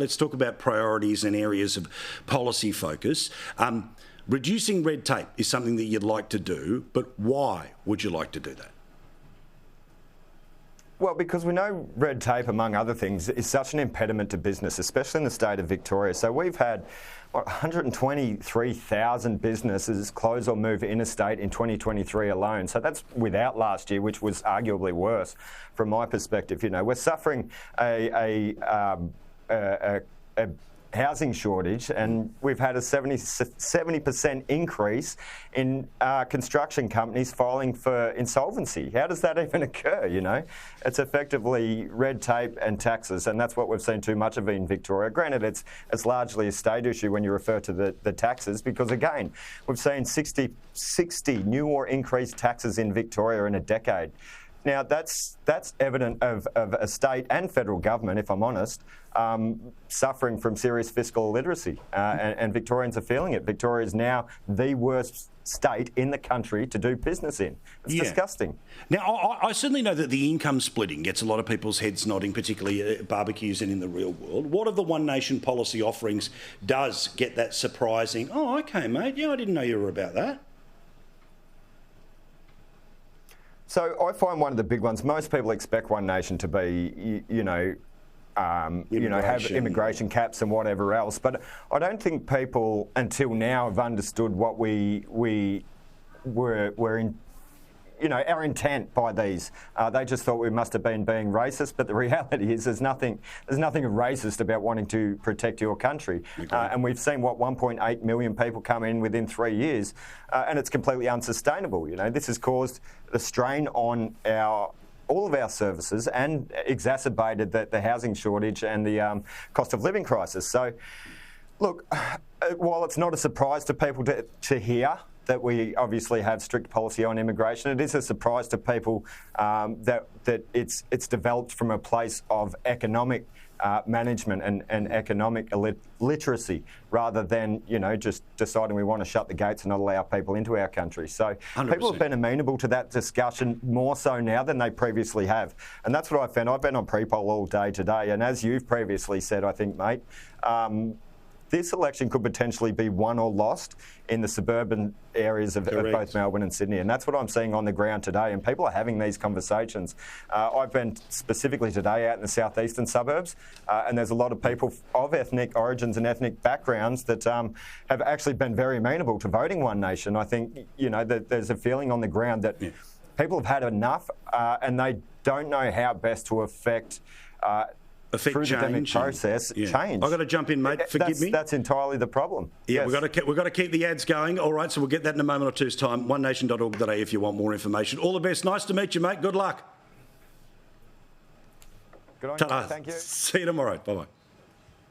Let's talk about priorities and areas of policy focus. Reducing red tape is something that you'd like to do, but why would you like to do that? Well, because we know red tape, among other things, is such an impediment to business, especially in the state of Victoria. So we've had 123,000 businesses close or move interstate in 2023 alone. So that's without last year, which was arguably worse from my perspective. You know, we're suffering a housing shortage, and we've had a 70% increase in construction companies filing for insolvency. How does that even occur, you know? It's effectively red tape and taxes, and that's what we've seen too much of in Victoria. Granted, it's largely a state issue when you refer to the taxes, because again, we've seen 60 new or increased taxes in Victoria in a decade. Now, that's evident of a state and federal government, if I'm honest, suffering from serious fiscal illiteracy, and Victorians are feeling it. Victoria is now the worst state in the country to do business in. It's disgusting. Now, I certainly know that the income splitting gets a lot of people's heads nodding, particularly at barbecues and in the real world. What of the One Nation policy offerings does get that surprising, oh, okay, mate, yeah, I didn't know you were about that? So I find one of the big ones, most people expect One Nation to be, have immigration caps and whatever else. But I don't think people until now have understood what we were in, our intent by these. They just thought we must have been being racist, but the reality is there's nothing racist about wanting to protect your country. And we've seen 1.8 million people come in within 3 years, and it's completely unsustainable. You know, this has caused the strain on all of our services and exacerbated the housing shortage and the cost of living crisis. So, look, while it's not a surprise to people to hear that we obviously have strict policy on immigration, it is a surprise to people that it's developed from a place of economic management and economic literacy, rather than just deciding we want to shut the gates and not allow people into our country. So 100%. People have been amenable to that discussion more so now than they previously have, and that's what I found. I've been on pre-poll all day today, and as you've previously said, I think, mate, this election could potentially be won or lost in the suburban areas of both Melbourne and Sydney. And that's what I'm seeing on the ground today. And people are having these conversations. I've been specifically today out in the southeastern suburbs, and there's a lot of people of ethnic origins and ethnic backgrounds that have actually been very amenable to voting One Nation. I think, that there's a feeling on the ground that people have had enough, and they don't know how best to affect through the democratic process, change. I've got to jump in, mate. Forgive me. That's entirely the problem. Yeah, yes. We've got to keep the ads going. All right, so we'll get that in a moment or two's time. onenation.org.au if you want more information. All the best. Nice to meet you, mate. Good luck. Good on you. Thank you. See you tomorrow. Bye-bye.